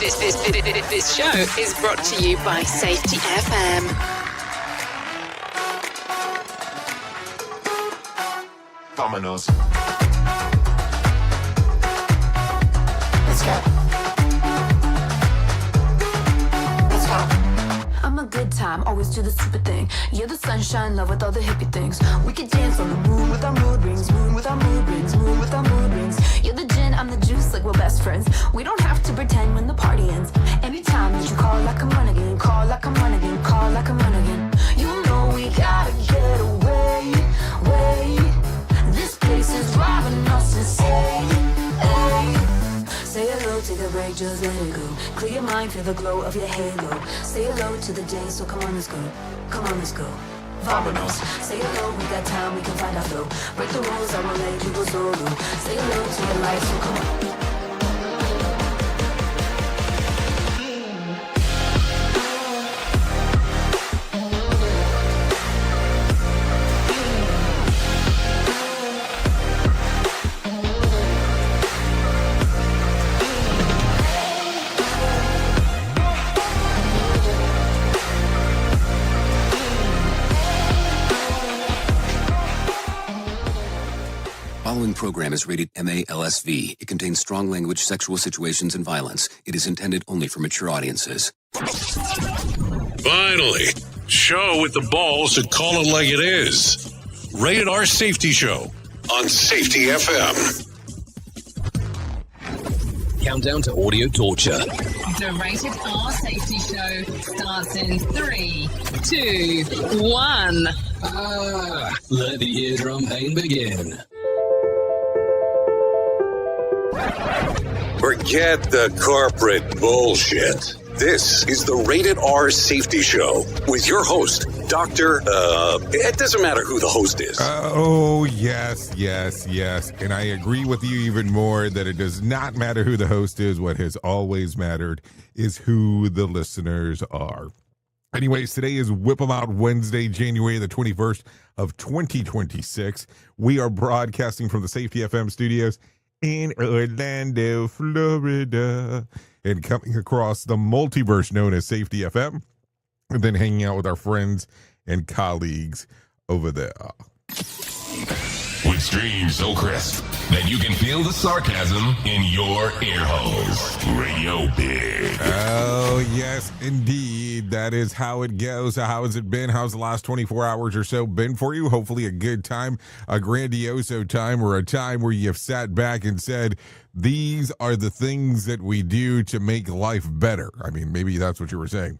This show is brought to you by Safety FM. Vámonos. Let's go. Let's go. I'm a good time, always do the stupid thing. You're the sunshine, love with all the hippie things. We could dance on the moon with our mood rings, moon with our mood rings, moon with our mood rings. You're the gin, I'm the juice, like we're best friends. We don't have to pretend when the party ends. Anytime that you call, I come run again. Call, I come run again. Call, I come run again. You know we gotta get away, way. This place is driving us insane. Say hello, take a break, just let it go. Clear your mind, feel the glow of your halo. Say hello to the day, so come on, let's go. Come on, let's go. Vámonos. Say hello, we got time, we can find our flow. Break the rules, I won't let you go solo. Say hello to your life, so come on. Following program is rated MA-LSV. It contains strong language, sexual situations, and violence. It is intended only for mature audiences. Finally, show with the balls to call it like it is. Rated R Safety Show on Safety FM. Countdown to audio torture. The Rated R Safety Show starts in 3, 2, 1. Let the eardrum pain begin. Forget the corporate bullshit. This is the Rated R Safety Show with your host, it doesn't matter who the host is. Oh, yes. And I agree with you even more that it does not matter who the host is. What has always mattered is who the listeners are. Anyways, today is Whip 'em Out Wednesday, January the 21st of 2026. We are broadcasting from the Safety FM studios in Orlando, Florida, and coming across the multiverse known as Safety FM, and then hanging out with our friends and colleagues over there. With streams so crisp that you can feel the sarcasm in your ear holes. Radio Big. Oh, yes, indeed. That is how it goes. So how has it been? How's the last 24 hours or so been for you? Hopefully a good time, a grandioso time, or a time where you've sat back and said, these are the things that we do to make life better. I mean, maybe that's what you were saying.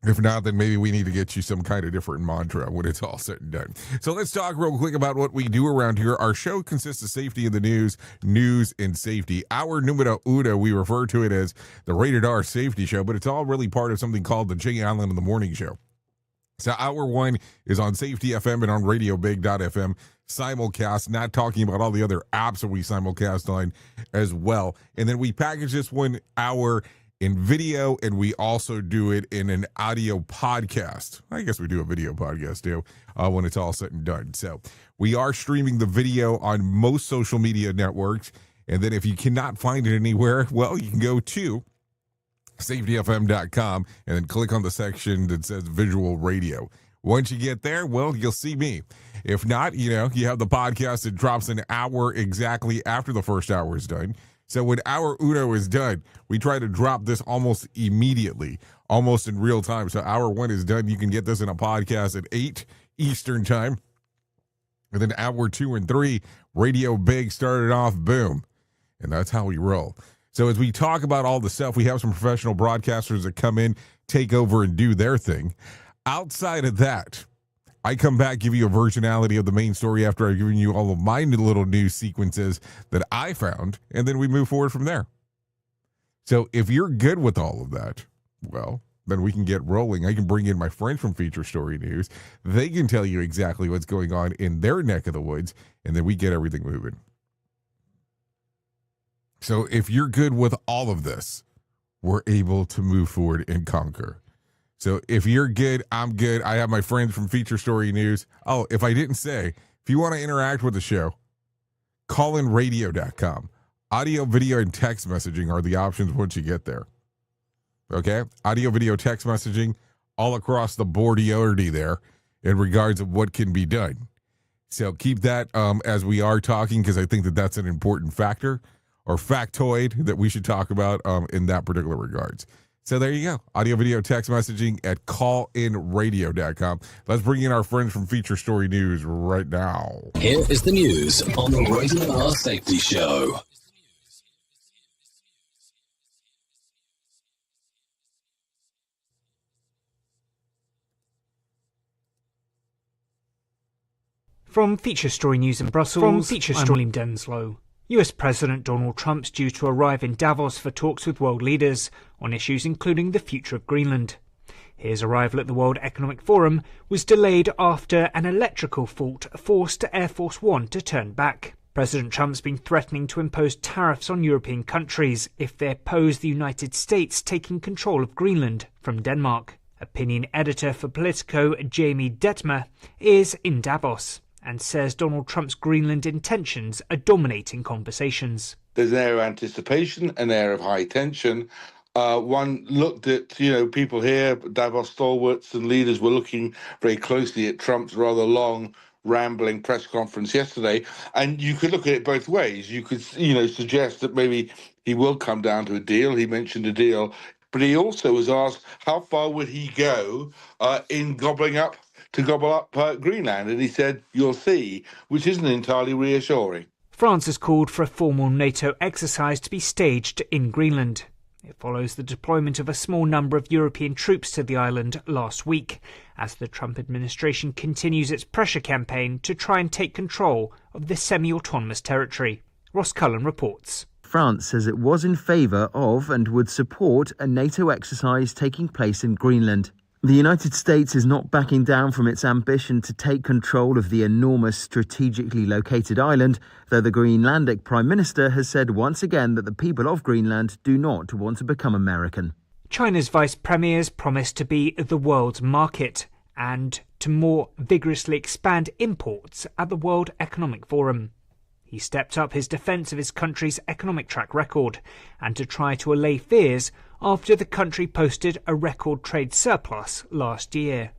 If not, then maybe we need to get you some kind of different mantra when it's all said and done. So let's talk real quick about what we do around here. Our show consists of safety in the news and safety. Our numero uno, we refer to it as the Rated R Safety Show, but it's all really part of something called the Jay Allen in the Morning Show. So hour one is on Safety FM and on RadioBig.fm simulcast, not talking about all the other apps that we simulcast on as well. And then we package this 1 hour in video, and we also do it in an audio podcast. I guess we do a video podcast too when it's all said and done. So we are streaming the video on most social media networks, and then if you cannot find it anywhere, well, you can go to safetyfm.com and then click on the section that says visual radio. Once you get there, well, you'll see me. If not, you have the podcast that drops an hour exactly after the first hour is done. So when hour uno is done, we try to drop this almost immediately, almost in real time. So hour one is done. You can get this in a podcast at 8 Eastern time. And then hour 2 and 3, Radio Big started off, boom. And that's how we roll. So as we talk about all the stuff, we have some professional broadcasters that come in, take over, and do their thing. Outside of that, I come back, give you a versionality of the main story after I've given you all of my little news sequences that I found, and then we move forward from there. So if you're good with all of that, well, then we can get rolling. I can bring in my friends from Feature Story News. They can tell you exactly what's going on in their neck of the woods, and then we get everything moving. So if you're good with all of this, we're able to move forward and conquer. So if you're good, I'm good. I have my friends from Feature Story News. Oh, if I didn't say, if you want to interact with the show, callinradio.com. Audio, video, and text messaging are the options once you get there. Okay? Audio, video, text messaging, all across the boardiarity there in regards of what can be done. So keep that as we are talking, because I think that that's an important factor or factoid that we should talk about in that particular regards. So there you go. Audio, video, text messaging at callinradio.com. Let's bring in our friends from Feature Story News right now. Here is the news on the Rated R Safety Show. From Feature Story News in Brussels, I'm William Denslow. US President Donald Trump's due to arrive in Davos for talks with world leaders on issues including the future of Greenland. His arrival at the World Economic Forum was delayed after an electrical fault forced Air Force One to turn back. President Trump's been threatening to impose tariffs on European countries if they oppose the United States taking control of Greenland from Denmark. Opinion editor for Politico, Jamie Detmer, is in Davos and says Donald Trump's Greenland intentions are dominating conversations. There's an air of anticipation, an air of high tension. One looked at, people here, Davos stalwarts and leaders were looking very closely at Trump's rather long, rambling press conference yesterday. And you could look at it both ways. You could, suggest that maybe he will come down to a deal. He mentioned a deal. But he also was asked how far would he go in gobble up Greenland, and he said, "You'll see," which isn't entirely reassuring. France has called for a formal NATO exercise to be staged in Greenland. It follows the deployment of a small number of European troops to the island last week, as the Trump administration continues its pressure campaign to try and take control of the semi-autonomous territory. Ross Cullen reports. France says it was in favour of and would support a NATO exercise taking place in Greenland. The United States is not backing down from its ambition to take control of the enormous strategically located island, though the Greenlandic Prime Minister has said once again that the people of Greenland do not want to become American. China's vice premiers promised to be the world's market and to more vigorously expand imports at the World Economic Forum. He stepped up his defence of his country's economic track record and to try to allay fears after the country posted a record trade surplus last year.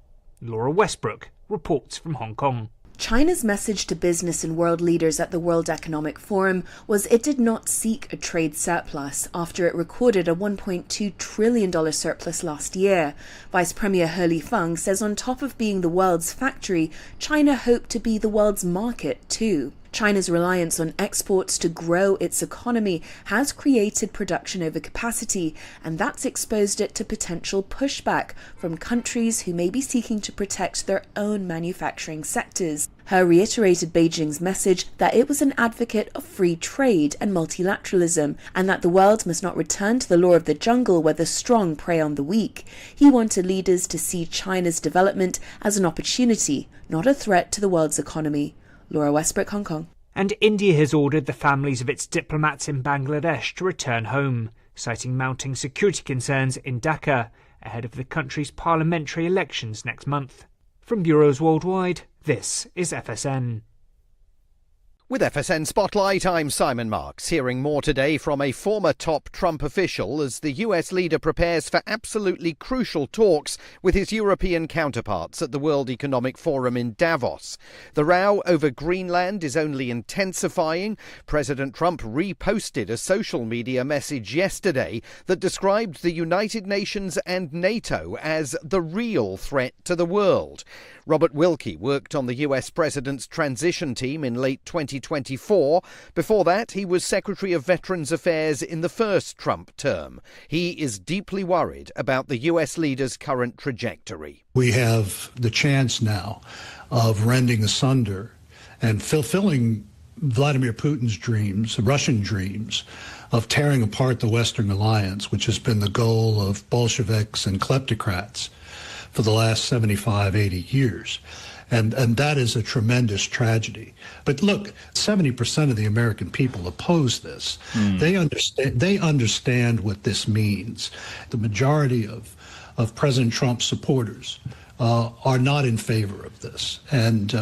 Laura Westbrook reports from Hong Kong. China's message to business and world leaders at the World Economic Forum was it did not seek a trade surplus after it recorded a $1.2 trillion surplus last year. Vice Premier He Lifeng says on top of being the world's factory, China hoped to be the world's market too. China's reliance on exports to grow its economy has created production overcapacity, and that's exposed it to potential pushback from countries who may be seeking to protect their own manufacturing sectors. He reiterated Beijing's message that it was an advocate of free trade and multilateralism, and that the world must not return to the law of the jungle where the strong prey on the weak. He wanted leaders to see China's development as an opportunity, not a threat to the world's economy. Laura Westbrook, Hong Kong. And India has ordered the families of its diplomats in Bangladesh to return home, citing mounting security concerns in Dhaka ahead of the country's parliamentary elections next month. From bureaus worldwide, this is FSN. With FSN Spotlight, I'm Simon Marks, hearing more today from a former top Trump official as the US leader prepares for absolutely crucial talks with his European counterparts at the World Economic Forum in Davos. The row over Greenland is only intensifying. President Trump reposted a social media message yesterday that described the United Nations and NATO as the real threat to the world. Robert Wilkie worked on the US president's transition team in late 2024. Before that, he was Secretary of Veterans Affairs in the first Trump term. He is deeply worried about the US leader's current trajectory. We have the chance now of rending asunder and fulfilling Vladimir Putin's dreams, Russian dreams, of tearing apart the Western alliance, which has been the goal of Bolsheviks and kleptocrats for the last 75, 80 years. And that is a tremendous tragedy. But look, 70% of the American people oppose this. They understand what this means. The majority of President Trump's supporters are not in favor of this. And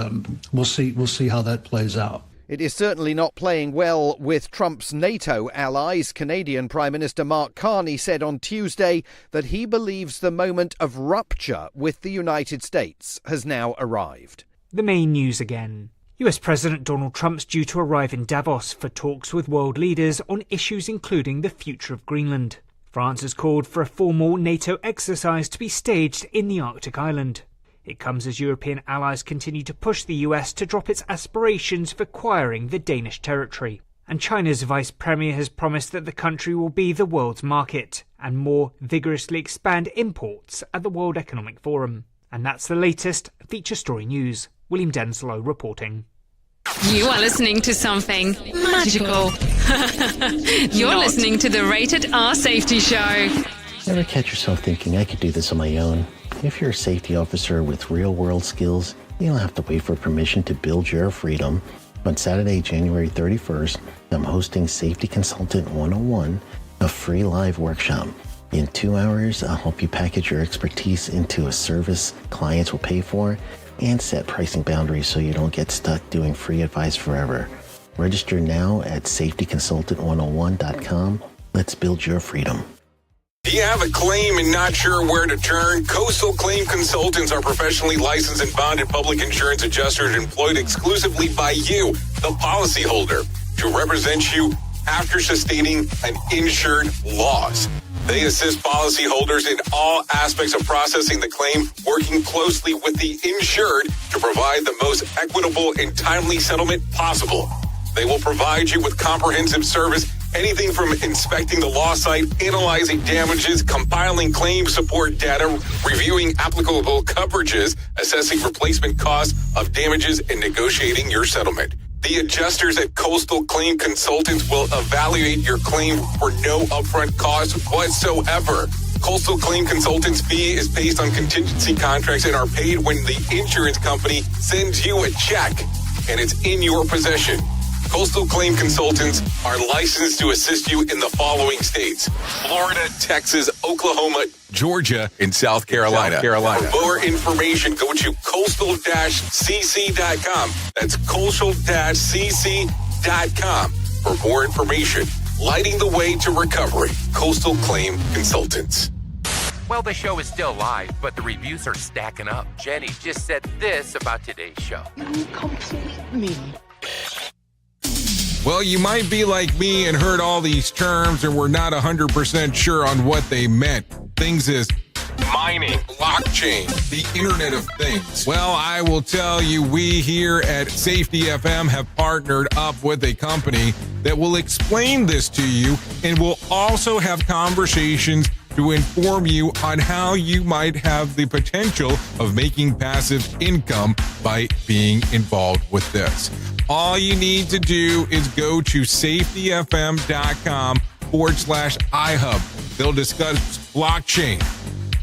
we'll see how that plays out. It is certainly not playing well with Trump's NATO allies. Canadian Prime Minister Mark Carney said on Tuesday that he believes the moment of rupture with the United States has now arrived. The main news again. US President Donald Trump's due to arrive in Davos for talks with world leaders on issues including the future of Greenland. France has called for a formal NATO exercise to be staged in the Arctic island. It comes as European allies continue to push the US to drop its aspirations of acquiring the Danish territory. And China's vice premier has promised that the country will be the world's market and more vigorously expand imports at the World Economic Forum. And that's the latest Feature Story News. William Denslow reporting. You are listening to something magical. You're listening to the Rated R Safety Show. Ever catch yourself thinking, I could do this on my own? If you're a safety officer with real-world skills, you don't have to wait for permission to build your freedom. On Saturday, January 31st, I'm hosting Safety Consultant 101, a free live workshop. In 2 hours, I'll help you package your expertise into a service clients will pay for and set pricing boundaries so you don't get stuck doing free advice forever. Register now at safetyconsultant101.com. Let's build your freedom. Do you have a claim and not sure where to turn? Coastal Claim Consultants are professionally licensed and bonded public insurance adjusters employed exclusively by you, the policyholder, to represent you after sustaining an insured loss. They assist policyholders in all aspects of processing the claim, working closely with the insured to provide the most equitable and timely settlement possible. They will provide you with comprehensive service, anything from inspecting the loss site, analyzing damages, compiling claim support data, reviewing applicable coverages, assessing replacement costs of damages, and negotiating your settlement. The adjusters at Coastal Claim Consultants will evaluate your claim for no upfront cost whatsoever. Coastal Claim Consultants' fee is based on contingency contracts and are paid when the insurance company sends you a check and it's in your possession. Coastal Claim Consultants are licensed to assist you in the following states: Florida, Texas, Oklahoma, Georgia, and South Carolina. For more information, go to coastal-cc.com. That's coastal-cc.com. For more information, lighting the way to recovery. Coastal Claim Consultants. Well, the show is still live, but the reviews are stacking up. Jenny just said this about today's show. You complete me. Well, you might be like me and heard all these terms and were not 100% sure on what they meant. Things as mining, blockchain, the Internet of Things. Well, I will tell you, we here at Safety FM have partnered up with a company that will explain this to you and will also have conversations to inform you on how you might have the potential of making passive income by being involved with this. All you need to do is go to safetyfm.com/iHub. They'll discuss blockchain.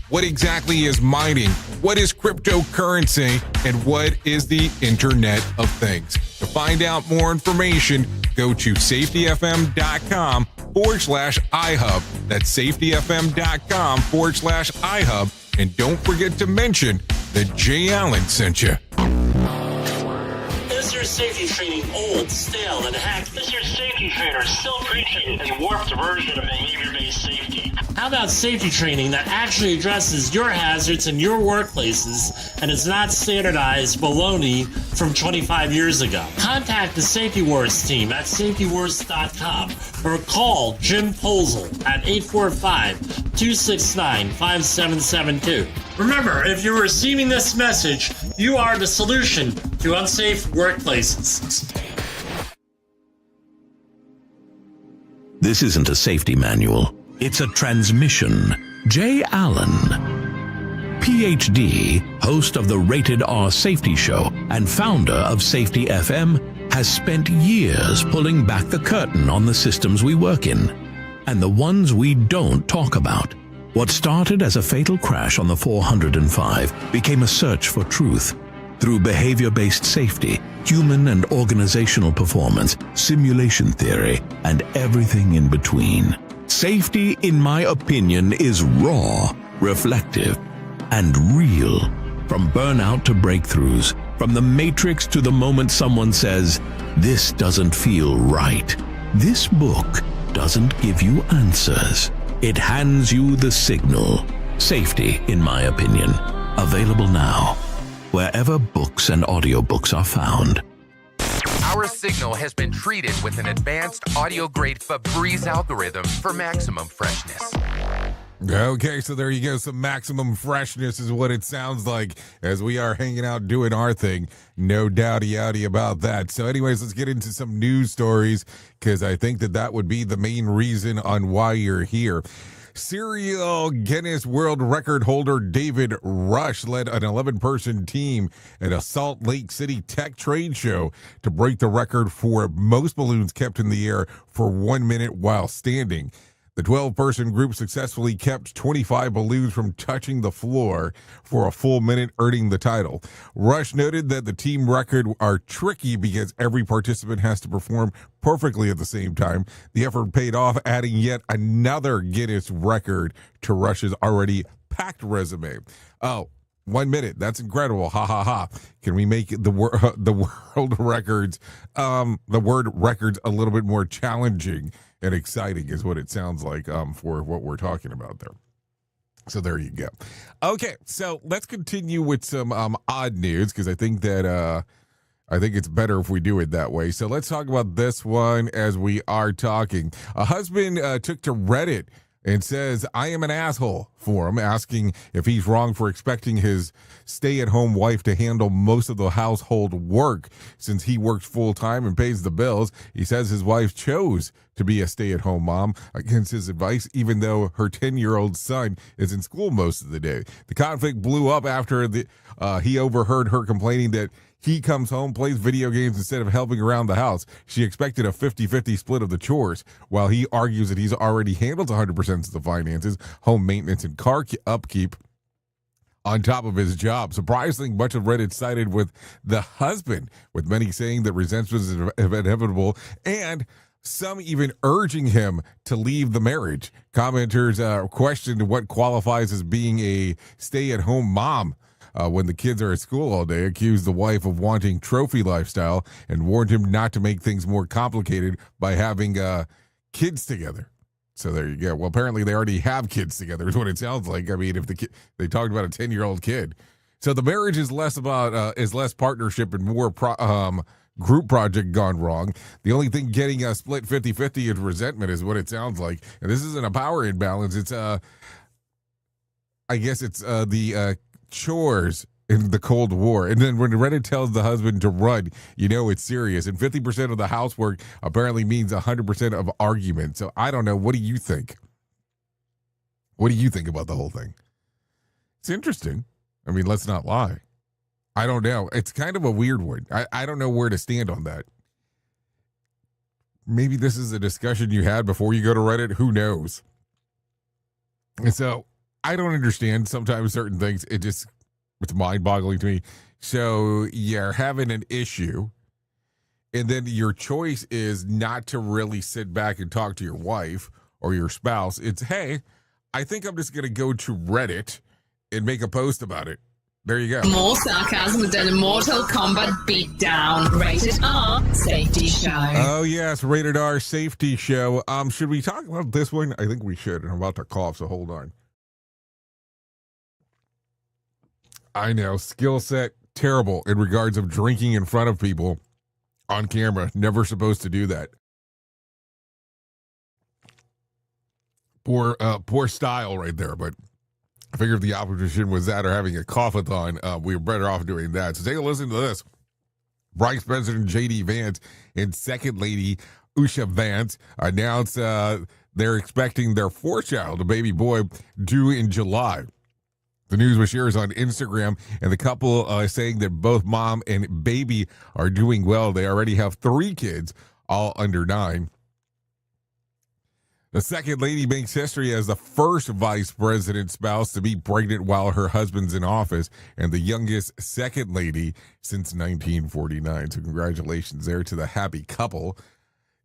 What exactly is mining? What is cryptocurrency? And what is the Internet of Things? To find out more information, go to safetyfm.com/iHub. That's safetyfm.com/iHub. And don't forget to mention that Jay Allen sent you. Is your safety training old, stale, and hacked? Is your safety trainer still preaching a warped version of behavior-based safety? How about safety training that actually addresses your hazards in your workplaces and is not standardized baloney from 25 years ago? Contact the Safety Wars team at safetywars.com or call Jim Posel at 845-269-5772. Remember, if you're receiving this message, you are the solution to unsafe workplaces. This isn't a safety manual. It's a transmission. Jay Allen, PhD, host of the Rated R Safety Show and founder of Safety FM, has spent years pulling back the curtain on the systems we work in and the ones we don't talk about. What started as a fatal crash on the 405 became a search for truth. Through behavior-based safety, human and organizational performance, simulation theory, and everything in between. Safety, in my opinion, is raw, reflective, and real. From burnout to breakthroughs, From the Matrix to the moment someone says, "This doesn't feel right." This book doesn't give you answers. It hands you the signal. Safety, in my opinion. Available now, wherever books and audiobooks are found. Our signal has been treated with an advanced audio-grade Febreze algorithm for maximum freshness. Okay, so there you go. Some maximum freshness is what it sounds like as we are hanging out doing our thing. No doubty about that. So anyways, let's get into some news stories because I think that would be the main reason on why you're here. Serial Guinness World Record holder David Rush led an 11-person team at a Salt Lake City tech trade show to break the record for most balloons kept in the air for 1 minute while standing. The 12-person group successfully kept 25 balloons from touching the floor for a full minute, earning the title. Rush noted that the team record are tricky because every participant has to perform perfectly at the same time. The effort paid off, adding yet another Guinness record to Rush's already packed resume. Oh, 1 minute. That's incredible. Ha ha ha. Can we make the world records, the word records a little bit more challenging and exciting is what it sounds like for what we're talking about there. So there you go. Okay, so let's continue with some odd news because I think that I think it's better if we do it that way. So let's talk about this one as we are talking. A husband took to Reddit and says, "I am an asshole" for him, asking if he's wrong for expecting his stay-at-home wife to handle most of the household work since he works full-time and pays the bills. He says his wife chose to be a stay-at-home mom against his advice, even though her 10-year-old son is in school most of the day. The conflict blew up after he overheard her complaining that he comes home, plays video games instead of helping around the house. She expected a 50-50 split of the chores, while he argues that he's already handled 100% of the finances, home maintenance, and car upkeep on top of his job. Surprisingly, much of Reddit sided with the husband, with many saying that resentment is inevitable, and some even urging him to leave the marriage. Commenters questioned what qualifies as being a stay-at-home mom when the kids are at school all day, accused the wife of wanting trophy lifestyle, and warned him not to make things more complicated by having kids together. So there you go. Well, apparently they already have kids together is what it sounds like. I mean, if they talked about a 10-year-old kid. So the marriage is less about is less partnership and more group project gone wrong. The only thing getting a split 50-50 is resentment is what it sounds like. And this isn't a power imbalance. It's I guess it's the chores in the Cold War. And then when Reddit tells the husband to run, you know it's serious. And 50% of the housework apparently means 100% of argument. So I don't know. What do you think? What do you think about the whole thing? It's interesting. I mean, let's not lie. I don't know. It's kind of a weird one. I don't know where to stand on that. Maybe this is a discussion you had before you go to Reddit. Who knows? And so I don't understand sometimes certain things. It's mind-boggling to me. So you're having an issue, and then your choice is not to really sit back and talk to your wife or your spouse. It's, hey, I think I'm just going to go to Reddit and make a post about it. There you go. More sarcasm than a Mortal Kombat beatdown. Rated R Safety Show. Oh, yes, Rated R Safety Show. Should we talk about this one? I think we should. I'm about to cough, so hold on. I know, skill set terrible in regards of drinking in front of people on camera. Never supposed to do that. Poor style right there, but I figured if the opposition was that or having a cough-a-thon, we were better off doing that. So take a listen to this. Vice President J.D. Vance and Second Lady Usha Vance announced they're expecting their fourth child, a baby boy, due in July. The news was shared on Instagram, and the couple saying that both mom and baby are doing well. They already have 3 kids, all under 9. The second lady makes history as the first vice president spouse to be pregnant while her husband's in office, and the youngest second lady since 1949. So congratulations there to the happy couple.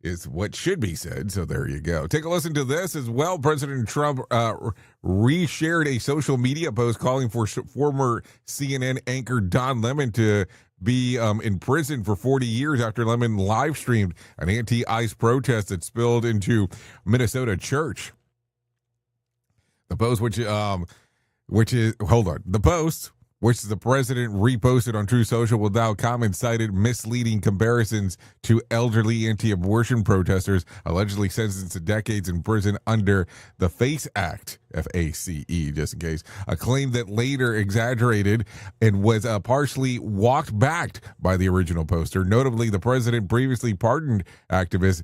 is what should be said. So there you go. Take a listen to this as well. President Trump reshared a social media post calling for former CNN anchor Don Lemon to be in prison for 40 years after Lemon live streamed an anti-ICE protest that spilled into Minnesota church. The post, which the president reposted on True Social without comment, cited misleading comparisons to elderly anti-abortion protesters allegedly sentenced to decades in prison under the FACE Act, F-A-C-E, just in case, a claim that later exaggerated and was partially walked back by the original poster. Notably, the president previously pardoned activists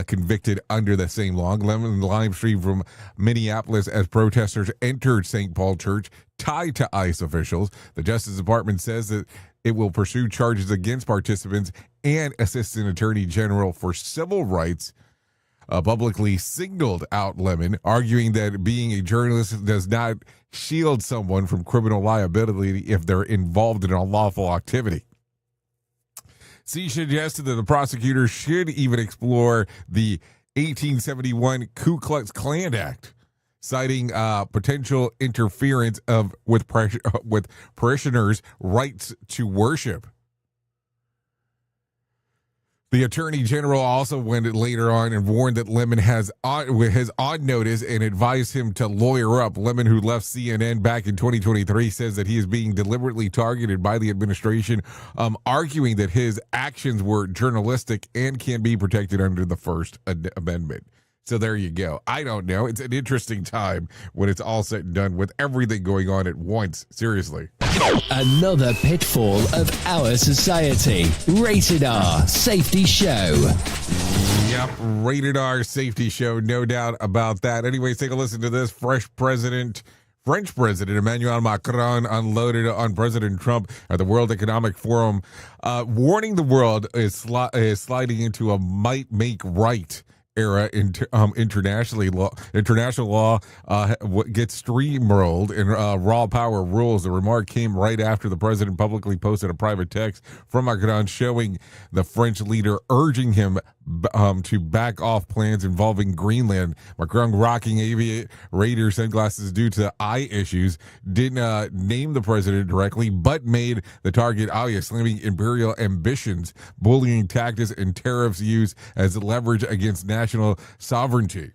convicted under the same law. Lemon live stream from Minneapolis as protesters entered St. Paul Church, tied to ICE officials. The Justice Department says that it will pursue charges against participants, and Assistant Attorney General for Civil Rights publicly singled out Lemon, arguing that being a journalist does not shield someone from criminal liability if they're involved in unlawful activity. She suggested that the prosecutors should even explore the 1871 Ku Klux Klan Act, citing potential interference with parishioners' rights to worship. The Attorney General also went later on and warned that Lemon has on notice and advised him to lawyer up. Lemon, who left CNN back in 2023, says that he is being deliberately targeted by the administration, arguing that his actions were journalistic and can be protected under the First Amendment. So there you go. I don't know. It's an interesting time when it's all said and done with everything going on at once. Seriously. Another pitfall of our society. Rated R Safety Show. Yep, Rated R Safety Show. No doubt about that. Anyways, take a listen to this. French President Emmanuel Macron unloaded on President Trump at the World Economic Forum, warning the world is sliding into a might make right era. International law gets steamrolled in raw power rules. The remark came right after the president publicly posted a private text from Macron showing the French leader urging him to back off plans involving Greenland. Macron, rocking aviator sunglasses due to eye issues, didn't name the president directly, but made the target obvious, slamming imperial ambitions, bullying tactics, and tariffs used as leverage against national sovereignty.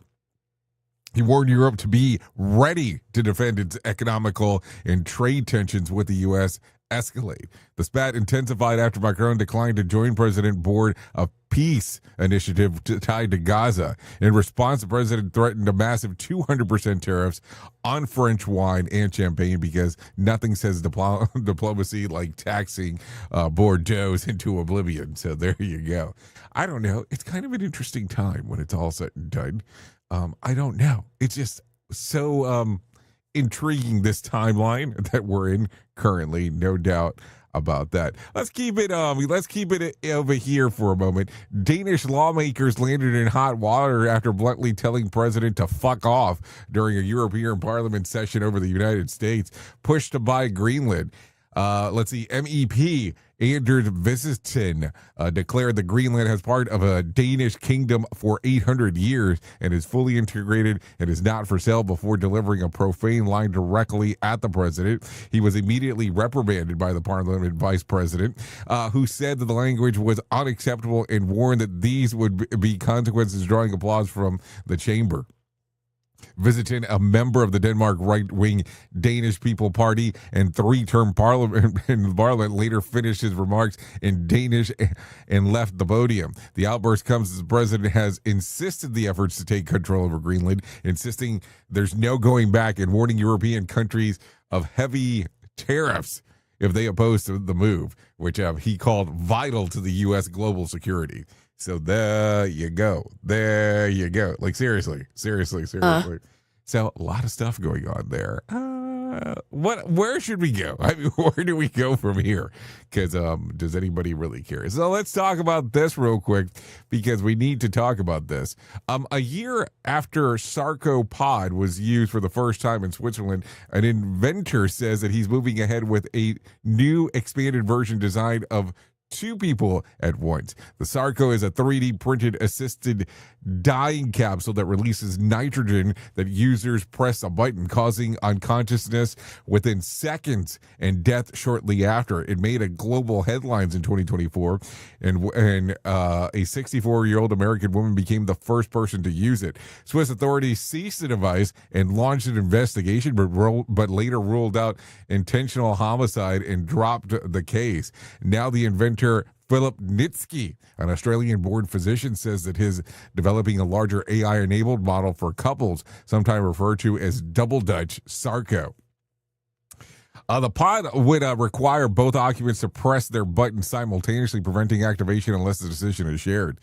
He warned Europe to be ready to defend its economical and trade tensions with the U.S. escalate. The spat intensified after Macron declined to join President Board of Peace initiative tied to Gaza. In response, the president threatened a massive 200% tariffs on French wine and champagne because nothing says diplomacy like taxing Bordeaux into oblivion. So there you go. I don't know. It's kind of an interesting time when it's all said and done. I don't know. It's just so intriguing, this timeline that we're in currently, no doubt about that. Let's keep it over here for a moment. Danish lawmakers landed in hot water after bluntly telling president to fuck off during a European Parliament session over the United States push to buy Greenland. MEP Anders Vistisen declared that Greenland has part of a Danish kingdom for 800 years and is fully integrated and is not for sale before delivering a profane line directly at the president. He was immediately reprimanded by the parliament vice president, who said that the language was unacceptable and warned that these would be consequences, drawing applause from the chamber. Vistisen, a member of the Denmark right-wing Danish People Party and three-term parliament, later finished his remarks in Danish and left the podium. The outburst comes as the president has insisted the efforts to take control over Greenland, insisting there's no going back and warning European countries of heavy tariffs if they oppose the move, which he called vital to the U.S. global security. So there you go. There you go. Like, seriously. So a lot of stuff going on there. Where should we go? I mean, where do we go from here? Because does anybody really care? So let's talk about this real quick, because we need to talk about this. A year after Sarcopod was used for the first time in Switzerland, an inventor says that he's moving ahead with a new expanded version designed of two people at once. The Sarco is a 3D printed assisted dying capsule that releases nitrogen that users press a button, causing unconsciousness within seconds and death shortly after. It made a global headlines in 2024, and a 64-year-old American woman became the first person to use it. Swiss authorities seized the device and launched an investigation, but later ruled out intentional homicide and dropped the case. Now the inventor Philip Nitsky, an Australian-born physician, says that his developing a larger AI-enabled model for couples, sometimes referred to as Double Dutch Sarco. The pod would require both occupants to press their button simultaneously, preventing activation unless the decision is shared.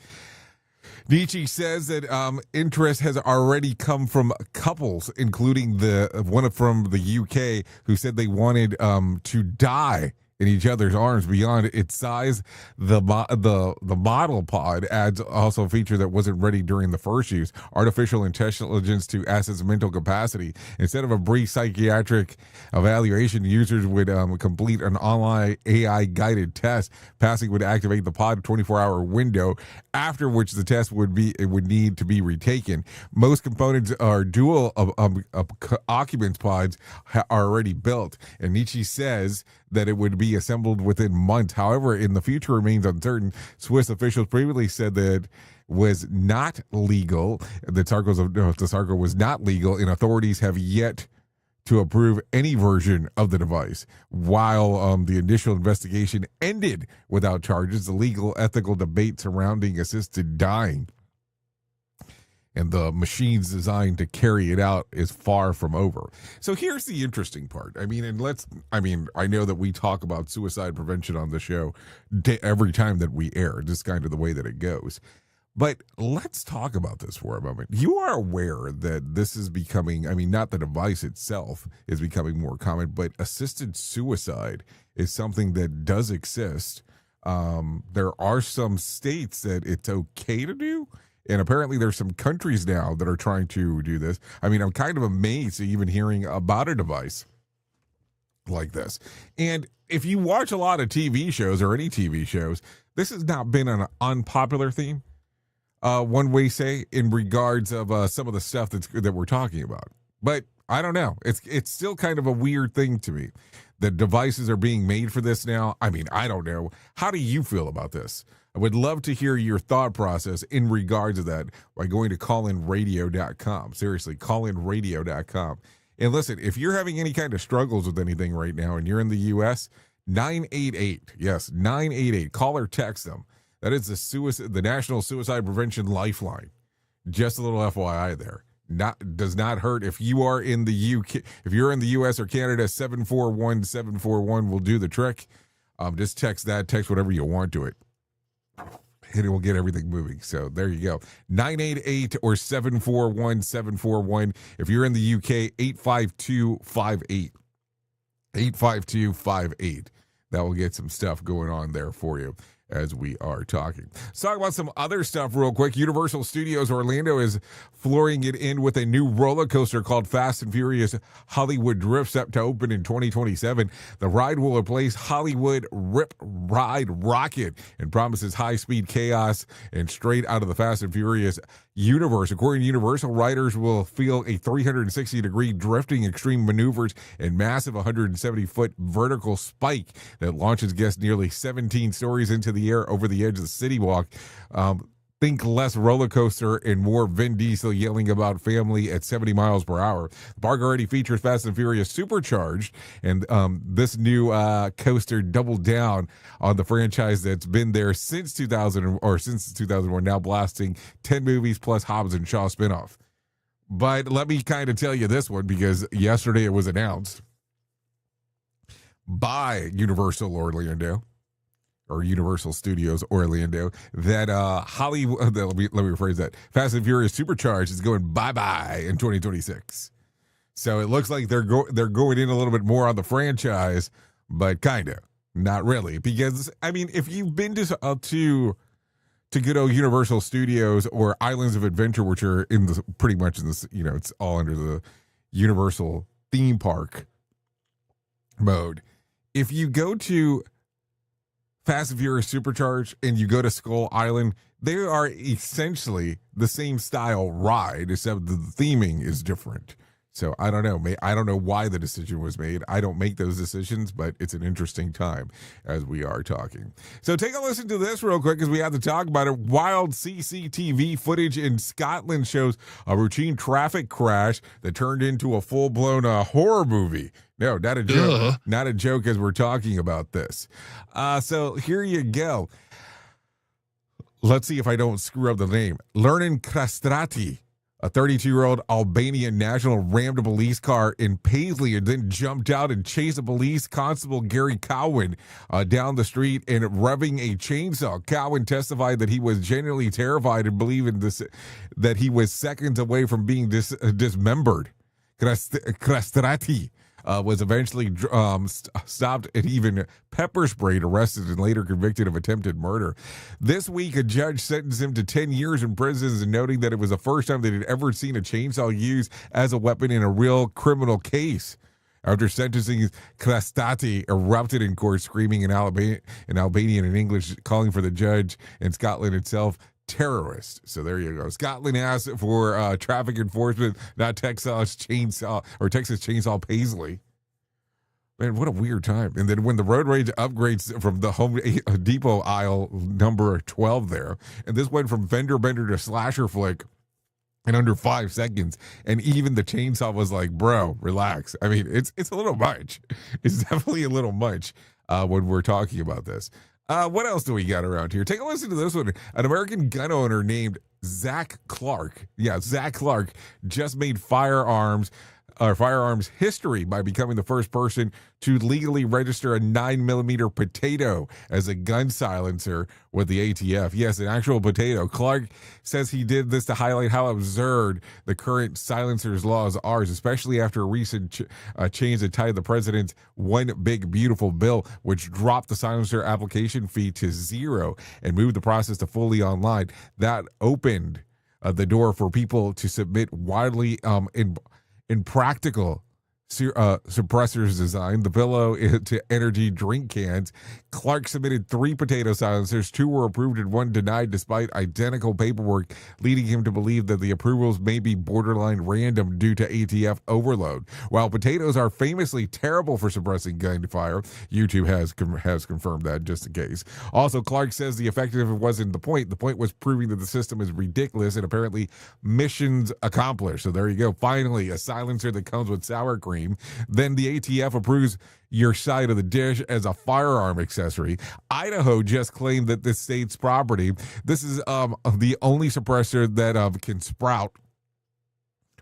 Nietzsche says that interest has already come from couples, including one from the UK, who said they wanted to die in each other's arms. Beyond its size, the model pod adds also a feature that wasn't ready during the first use: artificial intelligence to assess mental capacity. Instead of a brief psychiatric evaluation, users would complete an online AI guided test. Passing would activate the pod 24-hour window, after which the test would need to be retaken. Most components are dual occupants pods are already built, and Nietzsche says that it would be assembled within months. However, in the future remains uncertain. Swiss officials previously said that was not legal. The Sarco was not legal, and authorities have yet to approve any version of the device. While the initial investigation ended without charges, the legal ethical debate surrounding assisted dying and the machines designed to carry it out is far from over. So here's the interesting part. I know that we talk about suicide prevention on the show every time that we air, just kind of the way that it goes. But let's talk about this for a moment. You are aware that this is becoming, not the device itself is becoming more common, but assisted suicide is something that does exist. There are some states that it's okay to do. And apparently there's some countries now that are trying to do this. I'm kind of amazed even hearing about a device like this. And if you watch a lot of TV shows or any TV shows, this has not been an unpopular theme, one way say, in regards of some of the stuff that we're talking about. But I don't know. It's still kind of a weird thing to me that devices are being made for this now. I don't know. How do you feel about this? I would love to hear your thought process in regards to that by going to callinradio.com. Seriously, callinradio.com. And listen, if you're having any kind of struggles with anything right now and you're in the U.S., 988. Yes, 988. Call or text them. That is the National Suicide Prevention Lifeline. Just a little FYI there. Does not hurt. If you are in the UK, if you're in the US or Canada, 741-741 will do the trick. Just text whatever you want to it, and it will get everything moving. So there you go. 988 or 741-741. If you're in the UK, 85258. 85258. That will get some stuff going on there for you as we are talking. Let's talk about some other stuff real quick. Universal Studios Orlando is flooring it in with a new roller coaster called Fast and Furious Hollywood Drift, set to open in 2027. The ride will replace Hollywood Rip Ride Rocket and promises high-speed chaos and straight out of the Fast and Furious universe. According to Universal, riders will feel a 360-degree drifting, extreme maneuvers, and massive 170-foot vertical spike that launches guests nearly 17 stories into the air over the edge of the city walk. Think less roller coaster and more Vin Diesel yelling about family at 70 miles per hour. The park already features Fast and Furious Supercharged, and this new coaster doubled down on the franchise that's been there since 2001, now blasting 10 movies plus Hobbs and Shaw spinoff. But let me kind of tell you this one, because yesterday it was announced by Universal Orlando, or Universal Studios Orlando, that Hollywood, let me rephrase that, Fast and Furious Supercharged is going bye-bye in 2026. So it looks like they're going in a little bit more on the franchise, but kind of, not really. Because, if you've been to good old Universal Studios or Islands of Adventure, which are pretty much in this, it's all under the Universal theme park mode. If you go to Fast and Furious Supercharged and you go to Skull Island, they are essentially the same style ride, except the theming is different. So I don't know. I don't know why the decision was made. I don't make those decisions, but it's an interesting time as we are talking. So take a listen to this real quick, because we have to talk about it. Wild CCTV footage in Scotland shows a routine traffic crash that turned into a full-blown horror movie. No, not a joke. Not a joke as we're talking about this. So here you go. Let's see if I don't screw up the name. Lernan Krastrati, a 32-year-old Albanian national, rammed a police car in Paisley and then jumped out and chased a police constable, Gary Cowan, down the street and revving a chainsaw. Cowan testified that he was genuinely terrified and believed that he was seconds away from being dismembered. Krastrati was eventually stopped and even pepper sprayed, arrested, and later convicted of attempted murder. This week, a judge sentenced him to 10 years in prison, noting that it was the first time that he'd ever seen a chainsaw used as a weapon in a real criminal case. After sentencing, Krastrati erupted in court, screaming in Albanian and English, calling for the judge and Scotland itself terrorist. So there you go. Scotland asked for traffic enforcement, not Texas Chainsaw Paisley. Man, what a weird time. And then when the road rage upgrades from the Home Depot aisle number 12 there, and this went from fender bender to slasher flick in under 5 seconds, and even the chainsaw was like, bro, relax. I mean, it's a little much. It's definitely a little much when we're talking about this. What else do we got around here? Take a listen to this one. An American gun owner named Zach Clark. Yeah, Zach Clark just made firearms history by becoming the first person to legally register a 9mm potato as a gun silencer with the ATF. Yes, an actual potato. Clark says he did this to highlight how absurd the current silencers laws are, especially after a recent change that tied the president's One Big Beautiful bill, which dropped the silencer application fee to $0 and moved the process to fully online. That opened the door for people to submit widely impractical suppressors design, the pillow to energy drink cans. Clark submitted 3 potato silencers. 2 were approved and 1 denied despite identical paperwork, leading him to believe that the approvals may be borderline random due to ATF overload. While potatoes are famously terrible for suppressing gunfire, YouTube has confirmed that, just in case. Also, Clark says the effective wasn't the point. The point was proving that the system is ridiculous and apparently missions accomplished. So there you go. Finally, a silencer that comes with sour cream. Then the ATF approves your side of the dish as a firearm accessory. Idaho just claimed that this state's property. This is the only suppressor that can sprout.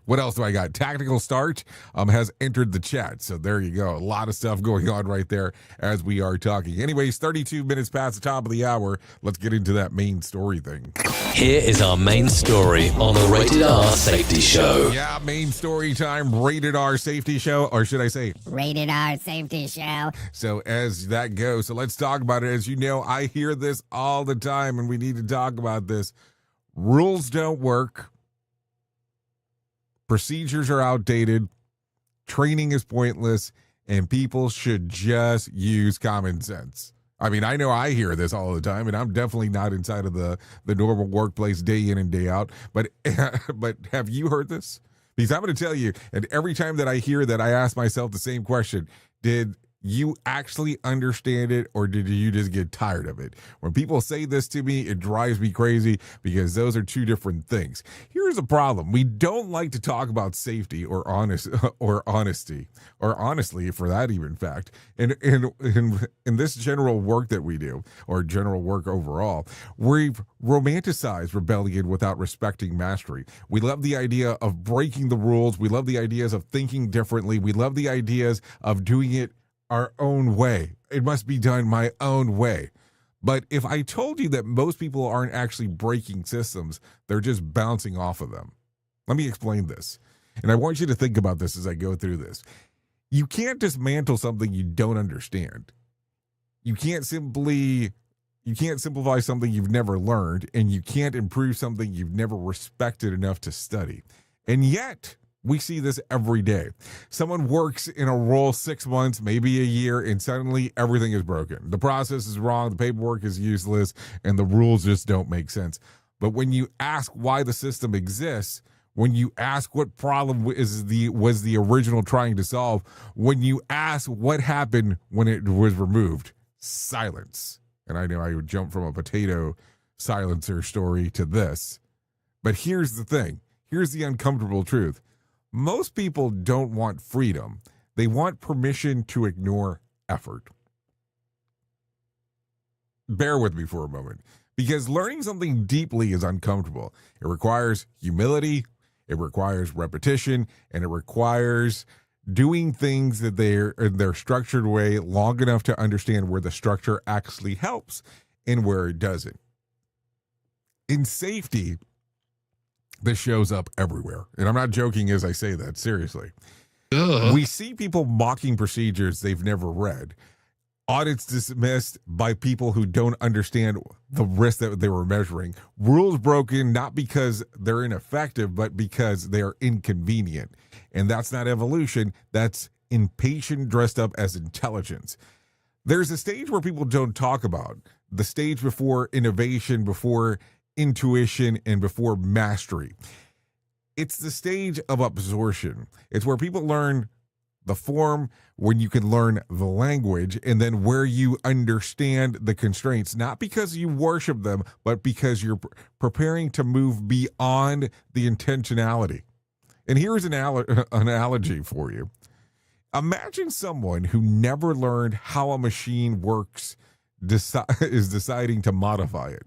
What else do I got? Tactical Starch has entered the chat. So there you go. A lot of stuff going on right there as we are talking. Anyways, 32 minutes past the top of the hour. Let's get into that main story thing. Here is our main story on the Rated R Safety Show. Yeah, main story time, Rated R Safety Show, or should I say Rated R Safety Show. So as that goes, so let's talk about it. As you know, I hear this all the time, and we need to talk about this. Rules don't work. Procedures are outdated. Training is pointless, and people should just use common sense. I mean, I know I hear this all the time, and I'm definitely not inside of the normal workplace day in and day out. But have you heard this? Because I'm going to tell you, and every time that I hear that, I ask myself the same question. Did you actually understand it, or did you just get tired of it? When people say this to me, it drives me crazy because those are 2 different things. Here's the problem. We don't like to talk about safety or honesty, or honestly, for that even fact. In this general work that we do, or general work overall, we've romanticized rebellion without respecting mastery. We love the idea of breaking the rules. We love the ideas of thinking differently. We love the ideas of doing it our own way. It must be done my own way. But if I told you that most people aren't actually breaking systems, they're just bouncing off of them. Let me explain this. And I want you to think about this as I go through this. You can't dismantle something you don't understand. You can't simplify something you've never learned, and you can't improve something you've never respected enough to study. And yet, We see this every day. Someone works in a role 6 months, maybe a year, and suddenly everything is broken. The process is wrong, the paperwork is useless, and the rules just don't make sense. But when you ask why the system exists, when you ask what problem was the original trying to solve, when you ask what happened when it was removed, silence. And I know I would jump from a potato silencer story to this. But here's the thing. Here's the uncomfortable truth. Most people don't want freedom. They want permission to ignore effort. Bear with me for a moment, because learning something deeply is uncomfortable. It requires humility, it requires repetition, and it requires doing things that they're in their structured way long enough to understand where the structure actually helps and where it doesn't. In safety, this shows up everywhere. And I'm not joking as I say that, seriously. We see people mocking procedures they've never read. Audits dismissed by people who don't understand the risk that they were measuring. Rules broken not because they're ineffective, but because they are inconvenient. And that's not evolution. That's impatient dressed up as intelligence. There's a stage where people don't talk about. The stage before innovation, before intuition, and before mastery. It's the stage of absorption. It's where people learn the form, when you can learn the language, and then where you understand the constraints, not because you worship them, but because you're preparing to move beyond the intentionality. And here's an analogy for you. Imagine someone who never learned how a machine works is deciding to modify it.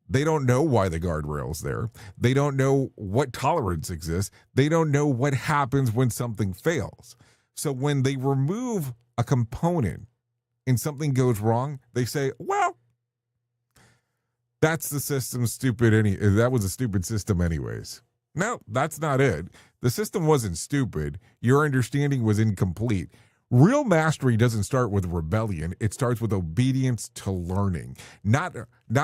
They don't know why the guardrail's there. They don't know what tolerance exists. They don't know what happens when something fails. So when they remove a component and something goes wrong, they say, well, that's the system stupid. That was a stupid system anyways. No, that's not it. The system wasn't stupid. Your understanding was incomplete. Real mastery doesn't start with rebellion. It starts with obedience to learning. Not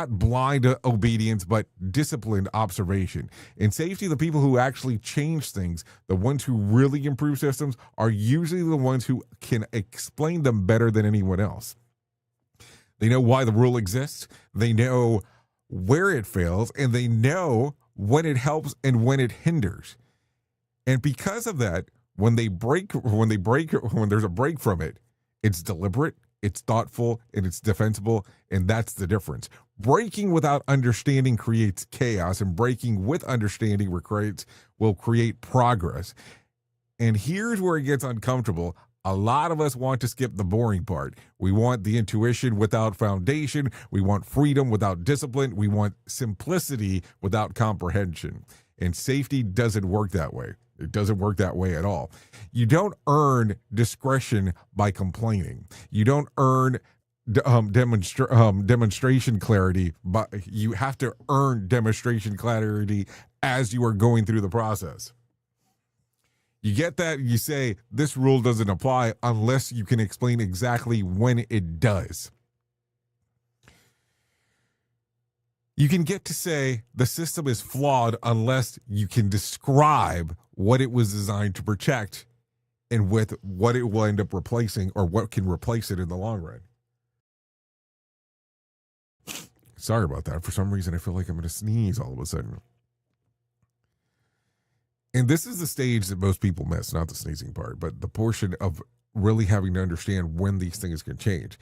blind obedience, but disciplined observation. In safety, the people who actually change things, the ones who really improve systems, are usually the ones who can explain them better than anyone else. They know why the rule exists. They know where it fails, and they know when it helps and when it hinders. And because of that, when there's a break from it, it's deliberate, it's thoughtful, and it's defensible, and that's the difference. Breaking without understanding creates chaos, and breaking with understanding will create progress. And here's where it gets uncomfortable. A lot of us want to skip the boring part. We want the intuition without foundation. We want freedom without discipline. We want simplicity without comprehension. And safety doesn't work that way. It doesn't work that way at all. You don't earn discretion by complaining. You don't earn demonstration clarity, but you have to earn demonstration clarity as you are going through the process. You get that? You say, this rule doesn't apply unless you can explain exactly when it does. You can get to say the system is flawed unless you can describe what it was designed to protect and with what it will end up replacing or what can replace it in the long run. Sorry about that. For some reason, I feel like I'm going to sneeze all of a sudden. And this is the stage that most people miss, not the sneezing part, but the portion of really having to understand when these things can change.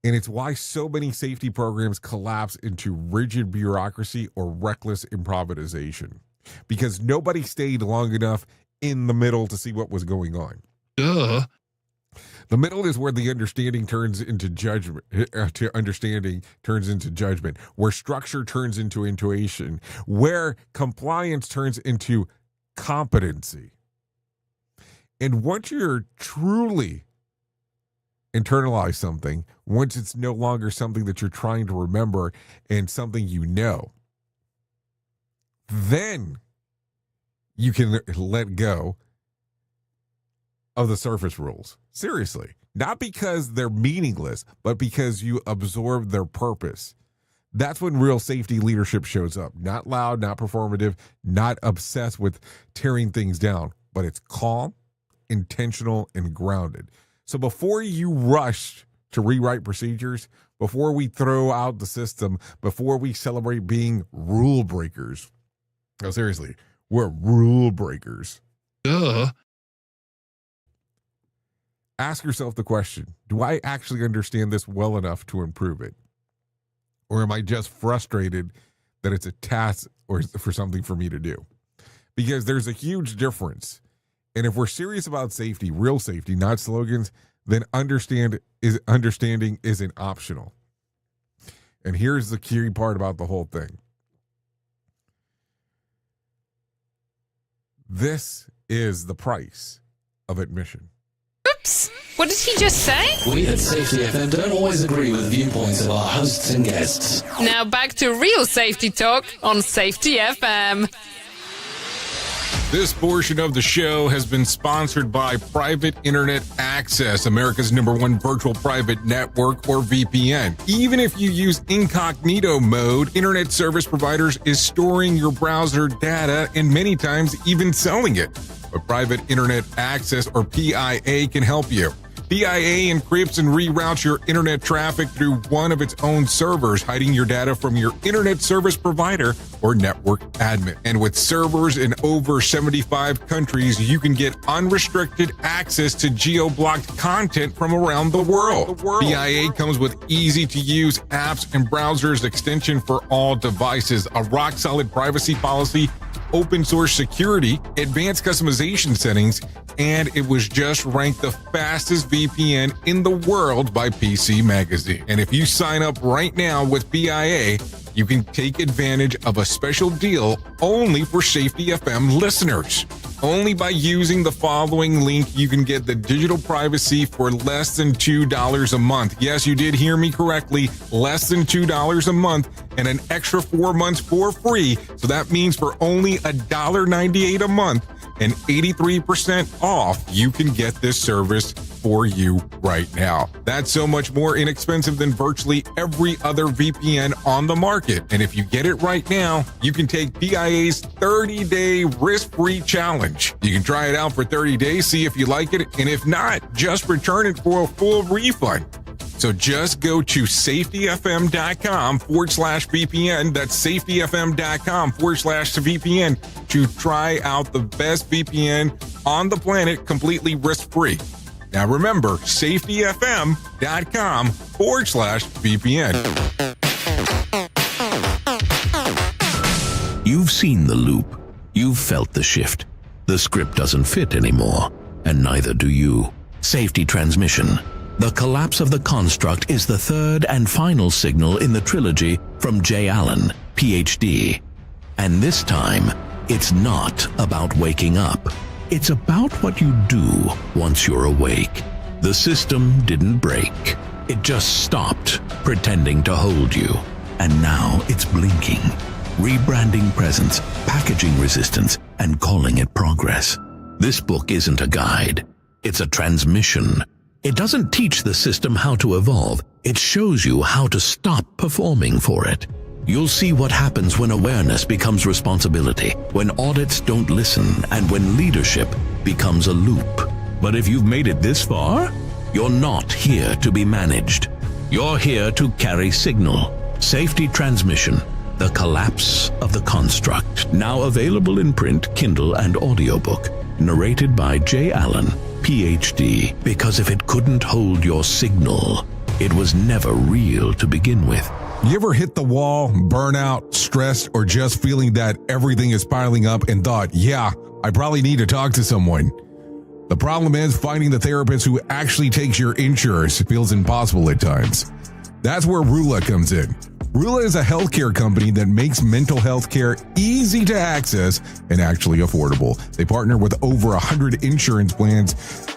And it's why so many safety programs collapse into rigid bureaucracy or reckless improvisation, because nobody stayed long enough in the middle to see what was going on. The middle is where the understanding turns into judgment, where structure turns into intuition, where compliance turns into competency. And once you're truly internalize something, once it's no longer something that you're trying to remember and something you know, then you can let go of the surface rules. Seriously. Not because they're meaningless, but because you absorb their purpose. That's when real safety leadership shows up. Not loud, not performative, not obsessed with tearing things down, but it's calm, intentional, and grounded. So before you rush to rewrite procedures, before we throw out the system, before we celebrate being rule breakers, no, seriously, we're rule breakers. Duh. Ask yourself the question, do I actually understand this well enough to improve it? Or am I just frustrated that it's a task or for something for me to do? Because there's a huge difference. And if we're serious about safety, real safety, not slogans, then understanding isn't optional. And here's the key part about the whole thing. This is the price of admission. Oops! What did he just say? We at Safety FM don't always agree with viewpoints of our hosts and guests. Now back to real safety talk on Safety FM. This portion of the show has been sponsored by Private Internet Access, America's #1 virtual private network, or VPN. Even if you use incognito mode, internet service providers is storing your browser data and many times even selling it. But Private Internet Access, or PIA, can help you. PIA encrypts and reroutes your internet traffic through one of its own servers, hiding your data from your internet service provider or network admin. And with servers in over 75 countries, you can get unrestricted access to geo-blocked content from around the world. PIA comes with easy-to-use apps and browsers extension for all devices, a rock-solid privacy policy, open source security, advanced customization settings, and it was just ranked the fastest VPN in the world by PC Magazine. And if you sign up right now with PIA, you can take advantage of a special deal only for Safety FM listeners. Only by using the following link, you can get the digital privacy for less than $2 a month. Yes, you did hear me correctly, less than $2 a month, and an extra 4 months for free. So that means for only $1.98 a month and 83% off, you can get this service for you right now. That's so much more inexpensive than virtually every other VPN on the market. And if you get it right now, you can take PIA's 30-day risk-free challenge. You can try it out for 30 days, see if you like it, and if not, just return it for a full refund. So just go to safetyfm.com/VPN. That's safetyfm.com/VPN to try out the best VPN on the planet completely risk-free. Now remember, safetyfm.com/VPN. You've seen the loop. You've felt the shift. The script doesn't fit anymore, and neither do you. Safety transmission. The collapse of the construct is the third and final signal in the trilogy from Jay Allen, PhD. And this time, it's not about waking up. It's about what you do once you're awake. The system didn't break. It just stopped pretending to hold you. And now it's blinking, rebranding presence, packaging resistance, and calling it progress. This book isn't a guide. It's a transmission. It doesn't teach the system how to evolve. It shows you how to stop performing for it. You'll see what happens when awareness becomes responsibility, when audits don't listen, and when leadership becomes a loop. But if you've made it this far, you're not here to be managed. You're here to carry signal. Safety transmission. The collapse of the construct. Now available in print, Kindle, and audiobook. Narrated by Jay Allen, PhD. Because if it couldn't hold your signal, it was never real to begin with. You ever hit the wall, burnout, stressed, or just feeling that everything is piling up and thought, yeah, I probably need to talk to someone? The problem is finding the therapist who actually takes your insurance feels impossible at times. That's where Rula comes in. Rula is a healthcare company that makes mental health care easy to access and actually affordable. They partner with over 100 insurance plans,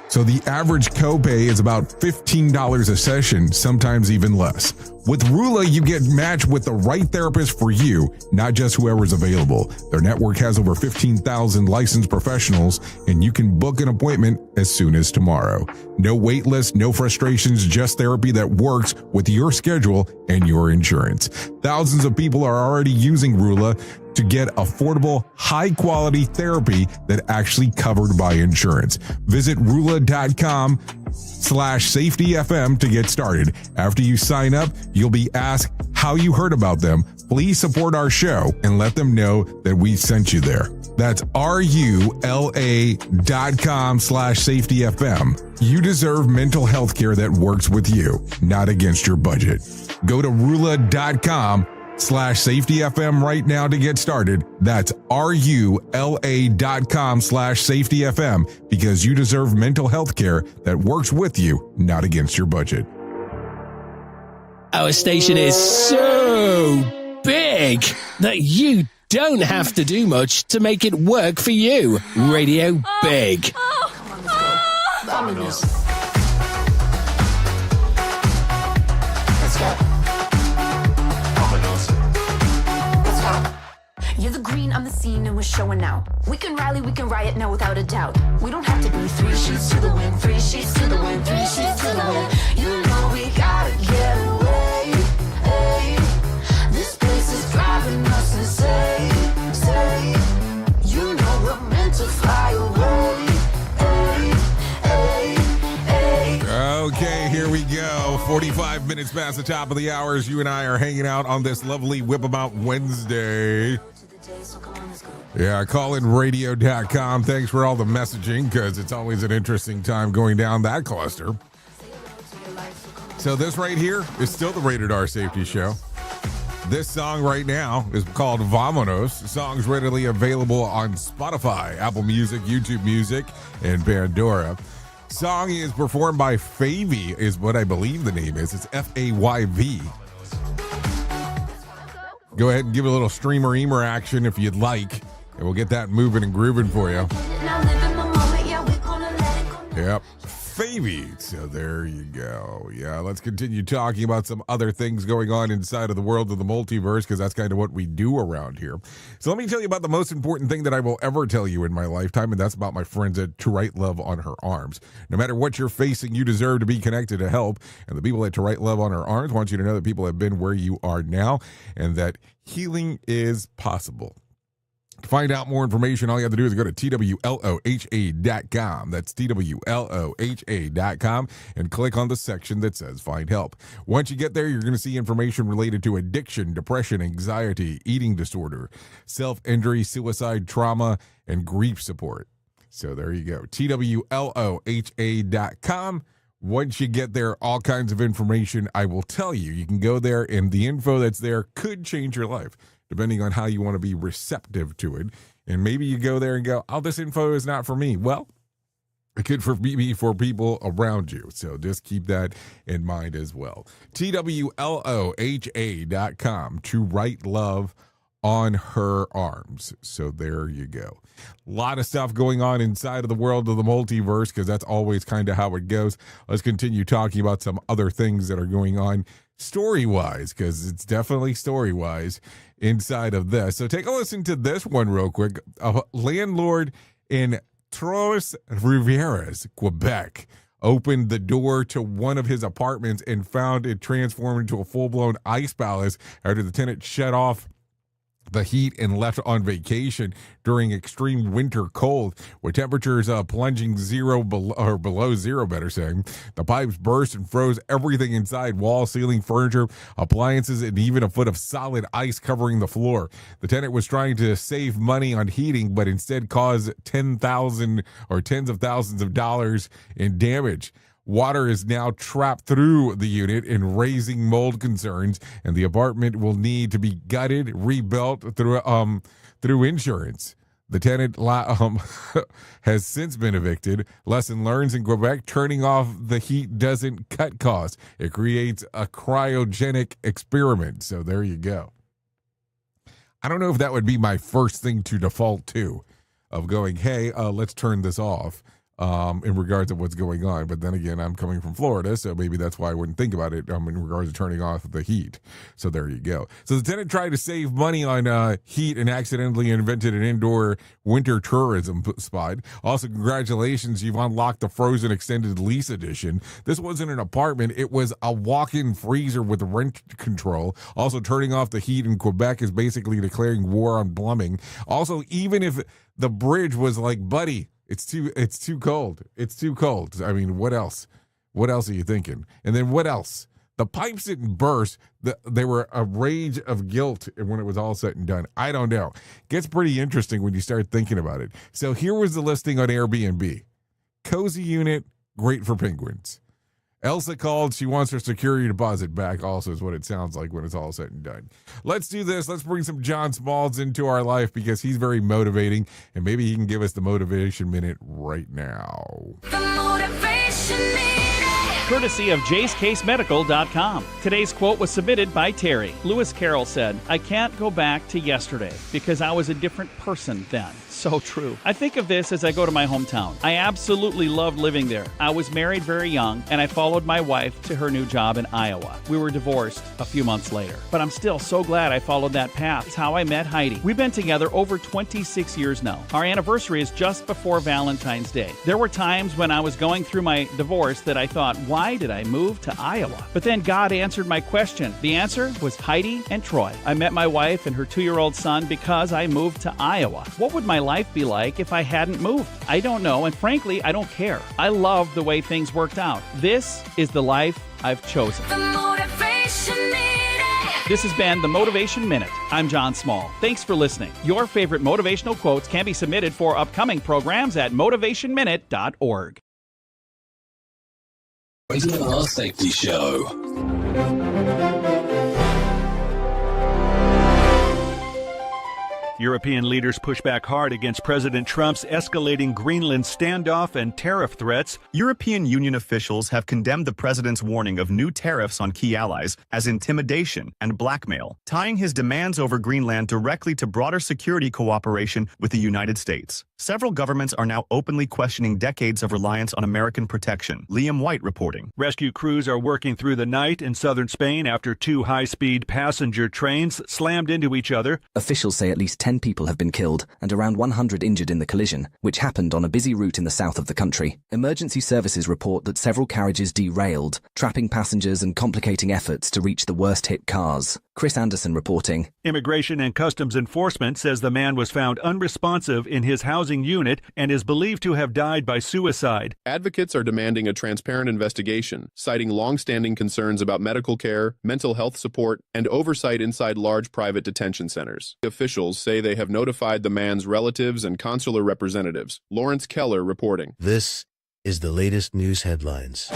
so the average copay is about $15 a session, sometimes even less. With Rula, you get matched with the right therapist for you, not just whoever's available. Their network has over 15,000 licensed professionals, and you can book an appointment as soon as tomorrow. No wait list, no frustrations, just therapy that works with your schedule and your insurance. Thousands of people are already using Rula to get affordable, high-quality therapy that actually covered by insurance. Visit Rula.com/safetyfm to get started. After you sign up, you'll be asked how you heard about them. Please support our show and let them know that we sent you there. That's RULA.com/safetyfm. You deserve mental health care that works with you, not against your budget. Go to Rula.com/safetyfm right now to get started. That's RULA.com/safetyfm, because you deserve mental health care that works with you, not against your budget. Our station is so big that you don't have to do much to make it work for you. Radio Big. Vámonos. You're the green, I'm the scene, and we're showing out. We can rally, we can riot now without a doubt. We don't have to be 3 sheets to the wind, 3 sheets to the wind, 3 sheets to the wind. You know we gotta get away. Hey. This place is driving us insane. You know we're meant to fly away. Hey. Okay, here we go. 45 minutes past the top of the hour as you and I are hanging out on this lovely Whip 'em Out Wednesday. Yeah, callinradio.com. Thanks for all the messaging, because it's always an interesting time going down that cluster. So this right here is still the Rated R Safety Show. This song right now is called Vamonos. The song's readily available on Spotify, Apple Music, YouTube Music, and Pandora. Song is performed by Favy, is what I believe the name is. It's Fayv. Go ahead and give it a little streamer-eamer action if you'd like, and we'll get that moving and grooving for you. Yep, Favy. So there you go. Yeah, let's continue talking about some other things going on inside of the world of the multiverse, because that's kind of what we do around here. So let me tell you about the most important thing that I will ever tell you in my lifetime, and that's about my friends at To Write Love on Her Arms. No matter what you're facing, you deserve to be connected to help, and the people at To Write Love on Her Arms want you to know that people have been where you are now, and that healing is possible. To find out more information, all you have to do is go to TWLOHA.com. That's TWLOHA.com, and click on the section that says Find Help. Once you get there, you're going to see information related to addiction, depression, anxiety, eating disorder, self-injury, suicide, trauma, and grief support. So there you go. TWLOHA.com. Once you get there, all kinds of information I will tell you. You can go there, and the info that's there could change your life, depending on how you want to be receptive to it. And maybe you go there and go, oh, this info is not for me. Well, it could be for people around you. So just keep that in mind as well. TWLOHA.com, To Write Love on Her Arms. So there you go. A lot of stuff going on inside of the world of the multiverse, because that's always kind of how it goes. Let's continue talking about some other things that are going on story-wise, because it's definitely story-wise inside of this. So take a listen to this one real quick. A landlord in Trois-Rivières, Quebec, opened the door to one of his apartments and found it transformed into a full-blown ice palace after the tenant shut off the heat and left on vacation during extreme winter cold, with temperatures plunging below zero, better saying. The pipes burst and froze everything inside: wall, ceiling, furniture, appliances, and even a foot of solid ice covering the floor. The tenant was trying to save money on heating, but instead caused tens of thousands of dollars in damage. Water is now trapped through the unit and raising mold concerns, and the apartment will need to be gutted, rebuilt through insurance. The tenant has since been evicted. Lesson learned in Quebec: turning off the heat doesn't cut costs. It creates a cryogenic experiment. So there you go. I don't know if that would be my first thing to default to, of going, hey, let's turn this off. in regards to what's going on. But then again, I'm coming from Florida, so maybe that's why I wouldn't think about it in regards to turning off the heat. So there you go. So the tenant tried to save money on heat and accidentally invented an indoor winter tourism spot. Also, congratulations, you've unlocked the Frozen Extended Lease Edition. This wasn't an apartment. It was a walk-in freezer with rent control. Also, turning off the heat in Quebec is basically declaring war on plumbing. Also, even if the bridge was like, buddy, it's too cold. It's too cold. I mean, what else? What else are you thinking? And then what else? The pipes didn't burst. They were a rage of guilt when it was all said and done. I don't know. Gets pretty interesting when you start thinking about it. So here was the listing on Airbnb. Cozy unit, great for penguins. Elsa called. She wants her security deposit back, also is what it sounds like when it's all said and done. Let's do this. Let's bring some John Smalls into our life because he's very motivating, and maybe he can give us the Motivation Minute right now. The Motivation Minute. Courtesy of JaceCaseMedical.com. Today's quote was submitted by Terry. Lewis Carroll said, "I can't go back to yesterday because I was a different person then." So true. I think of this as I go to my hometown. I absolutely loved living there. I was married very young, and I followed my wife to her new job in Iowa. We were divorced a few months later. But I'm still so glad I followed that path. It's how I met Heidi. We've been together over 26 years now. Our anniversary is just before Valentine's Day. There were times when I was going through my divorce that I thought, why did I move to Iowa? But then God answered my question. The answer was Heidi and Troy. I met my wife and her 2-year-old son because I moved to Iowa. What would my life be like if I hadn't moved? I don't know, and frankly, I don't care. I love the way things worked out. This is the life I've chosen. The Motivation Minute. This has been the Motivation Minute. I'm John Small. Thanks for listening. Your favorite motivational quotes can be submitted for upcoming programs at motivationminute.org. Rated R Safety Show. European leaders push back hard against President Trump's escalating Greenland standoff and tariff threats. European Union officials have condemned the president's warning of new tariffs on key allies as intimidation and blackmail, tying his demands over Greenland directly to broader security cooperation with the United States. Several governments are now openly questioning decades of reliance on American protection. Liam White reporting. Rescue crews are working through the night in southern Spain after 2 high-speed passenger trains slammed into each other. Officials say at least 10 people have been killed and around 100 injured in the collision, which happened on a busy route in the south of the country. Emergency services report that several carriages derailed, trapping passengers and complicating efforts to reach the worst-hit cars. Chris Anderson reporting. Immigration and Customs Enforcement says the man was found unresponsive in his housing unit and is believed to have died by suicide. Advocates are demanding a transparent investigation, citing long-standing concerns about medical care, mental health support, and oversight inside large private detention centers. Officials say they have notified the man's relatives and consular representatives. Lawrence Keller reporting. This is the latest news headlines.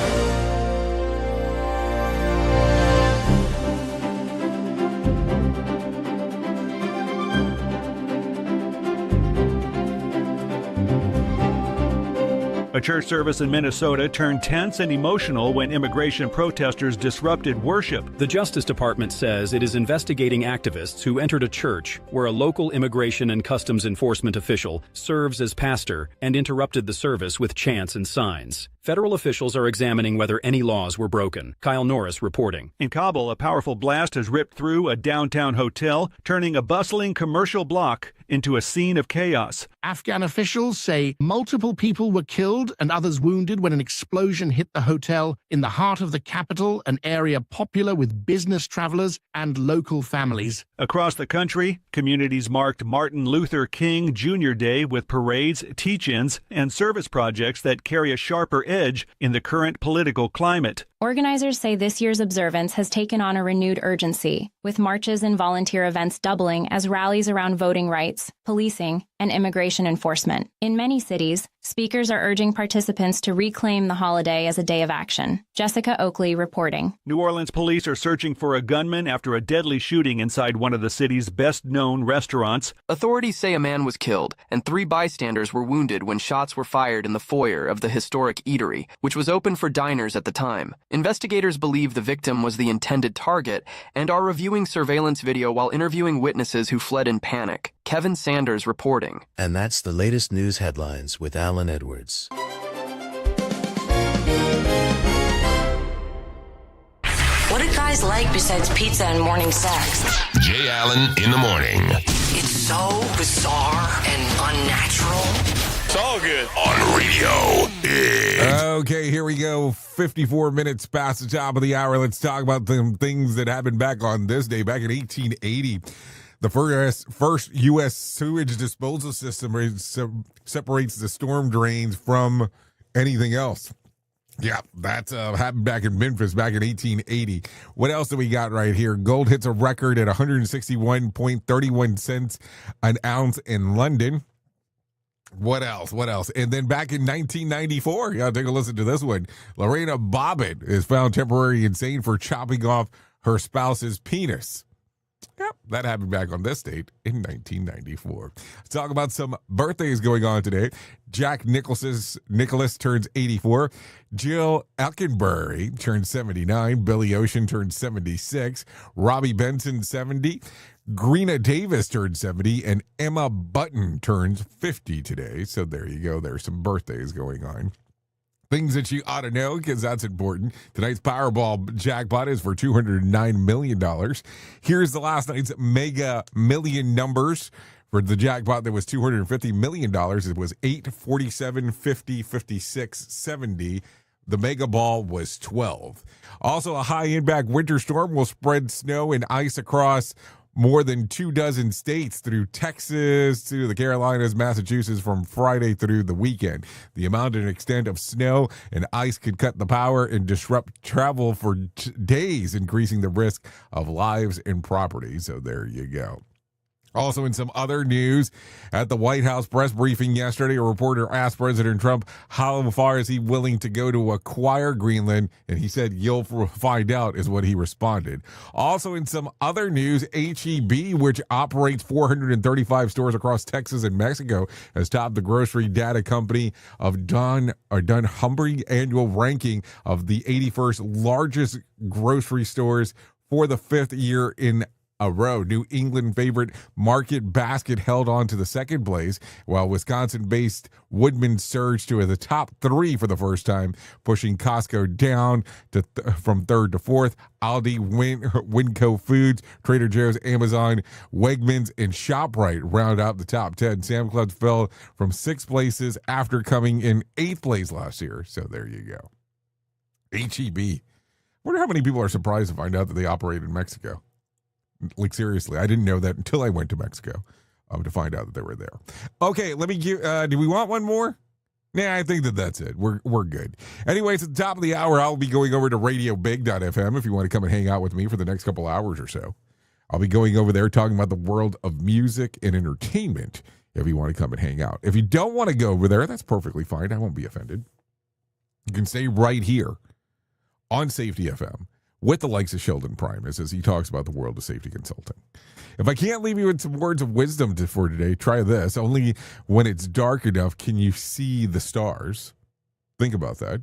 A church service in Minnesota turned tense and emotional when immigration protesters disrupted worship. The Justice Department says it is investigating activists who entered a church where a local immigration and customs enforcement official serves as pastor and interrupted the service with chants and signs. Federal officials are examining whether any laws were broken. Kyle Norris reporting. In Kabul, a powerful blast has ripped through a downtown hotel, turning a bustling commercial block into a scene of chaos. Afghan officials say multiple people were killed and others wounded when an explosion hit the hotel in the heart of the capital, an area popular with business travelers and local families. Across the country, communities marked Martin Luther King Jr. Day with parades, teach-ins, and service projects that carry a sharper edge in the current political climate. Organizers say this year's observance has taken on a renewed urgency, with marches and volunteer events doubling as rallies around voting rights, policing, and immigration enforcement. In many cities, speakers are urging participants to reclaim the holiday as a day of action. Jessica Oakley reporting. New Orleans police are searching for a gunman after a deadly shooting inside one of the city's best-known restaurants. Authorities say a man was killed and 3 bystanders were wounded when shots were fired in the foyer of the historic eatery, which was open for diners at the time. Investigators believe the victim was the intended target and are reviewing surveillance video while interviewing witnesses who fled in panic. Kevin Sanders reporting. And that's the latest news headlines with Alan Edwards. What do guys like besides pizza and morning sex? Jay Allen in the morning. It's so bizarre and unnatural. It's all good. On Radio Big. Okay, here we go. 54 minutes past the top of the hour. Let's talk about some things that happened back on this day. Back in 1880, the first U.S. sewage disposal system separates the storm drains from anything else. Yeah, that's happened back in Memphis back in 1880. What else do we got right here? Gold hits a record at 161.31 cents an ounce in London. What else? And then back in 1994, yeah, take a listen to this one. Lorena Bobbitt is found temporarily insane for chopping off her spouse's penis. Yep, that happened back on this date in 1994. Let's talk about some birthdays going on today. Jack Nicholas turns 84. Jill Elkenbury turns 79. Billy Ocean turns 76. Robbie Benson, 70. Greena Davis turned 70. And Emma Button turns 50 today. So there you go. There's some birthdays going on. Things that you ought to know, because that's important. Tonight's Powerball jackpot is for $209 million. Here's the last night's Mega Million numbers. For the jackpot that was $250 million, it was 8, 47, 50, 56, 70. The Mega Ball was 12. Also, a high impact winter storm will spread snow and ice across more than 24 states through Texas to the Carolinas, Massachusetts from Friday through the weekend. The amount and extent of snow and ice could cut the power and disrupt travel for days, increasing the risk of lives and property. So there you go. Also, in some other news, at the White House press briefing yesterday, a reporter asked President Trump how far is he willing to go to acquire Greenland, and he said, "You'll find out," is what he responded. Also, in some other news, H-E-B, which operates 435 stores across Texas and Mexico, has topped the grocery data company of Dunnhumby annual ranking of the 81st largest grocery stores for the 5th year in a row. New England favorite Market Basket held on to the second place, while Wisconsin-based Woodman surged to the top 3 for the first time, pushing Costco down to from 3rd to 4th. Aldi, Winco Foods, Trader Joe's, Amazon, Wegmans, and ShopRite round out the top 10. Sam's Club fell from 6 places after coming in 8th place last year. So there you go. H-E-B. Wonder how many people are surprised to find out that they operate in Mexico. Like, seriously, I didn't know that until I went to Mexico to find out that they were there. Okay, let me give, do we want one more? Nah, I think that's it. We're good. Anyways, at the top of the hour, I'll be going over to radiobig.fm if you want to come and hang out with me for the next couple hours or so. I'll be going over there talking about the world of music and entertainment if you want to come and hang out. If you don't want to go over there, that's perfectly fine. I won't be offended. You can stay right here on Safety FM with the likes of Sheldon Primus as he talks about the world of safety consulting. If I can't leave you with some words of wisdom for today, try this. Only when it's dark enough can you see the stars. Think about that.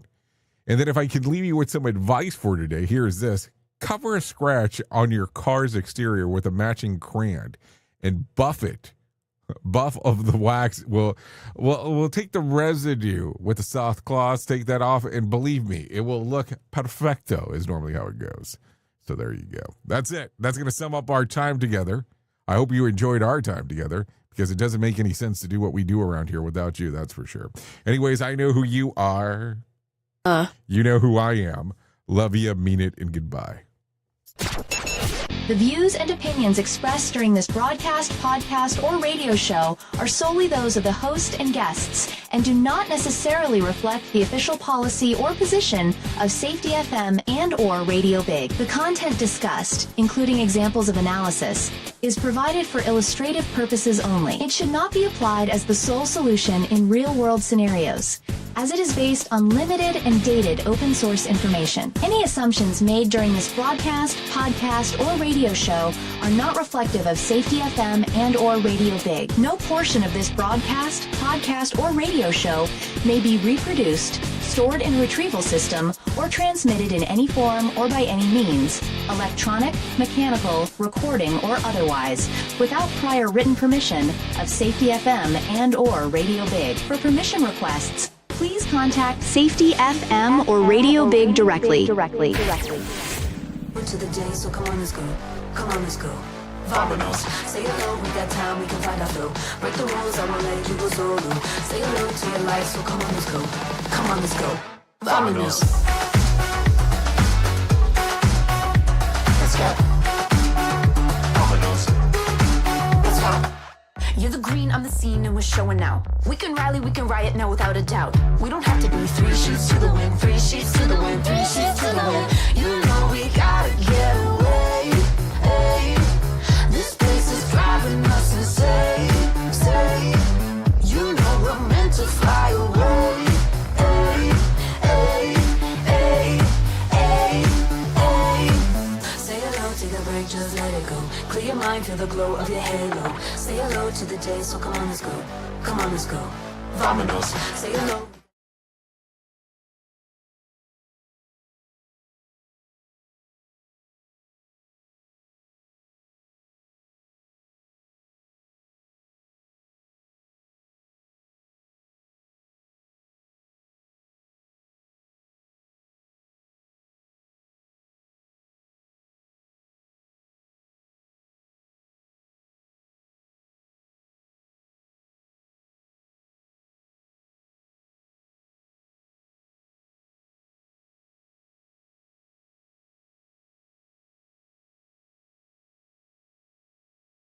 And then if I could leave you with some advice for today, here's this. Cover a scratch on your car's exterior with a matching crayon and buff it. Buff of the wax will take the residue with the soft cloths, take that off, and believe me, it will look perfecto is normally how it goes. So there you go. That's it. That's going to sum up our time together. I hope you enjoyed our time together, because it doesn't make any sense to do what we do around here without you, that's for sure. Anyways, I know who you are. You know who I am. Love you, mean it, and goodbye. The views and opinions expressed during this broadcast, podcast, or radio show are solely those of the host and guests and do not necessarily reflect the official policy or position of Safety FM and or Radio Big. The content discussed, including examples of analysis, is provided for illustrative purposes only. It should not be applied as the sole solution in real-world scenarios, as it is based on limited and dated open source information. Any assumptions made during this broadcast, podcast, or radio show are not reflective of Safety FM and or Radio Big. No portion of this broadcast, podcast, or radio show may be reproduced, stored in a retrieval system, or transmitted in any form or by any means, electronic, mechanical, recording, or otherwise, without prior written permission of Safety FM and or Radio Big. For permission requests, please contact Safety FM or Radio Big directly. To the day, so come on, let's go. Come on, let's go. Vamonos. Say hello, we got time, we can find our flow. Break the rules, I won't let you go solo. Say hello to your life, so come on, let's go. Come on, let's go. Vamonos. Let's go. Vamonos. Let's go. You're the green, I'm the scene, and we're showing out. We can rally, we can riot now without a doubt. We don't have to be 3 sheets to the wind, 3 sheets to the wind, 3 sheets to the wind. You know we gotta get away. Hey. This place is driving us insane. Say, you know we're meant to fly away. Hey, hey, hey, hey, hey. Say hello, take a break, just let it go. Clear your mind, feel the glow of your halo. Say hello to the day, so come on, let's go. Come on, let's go. Vamonos. Say hello.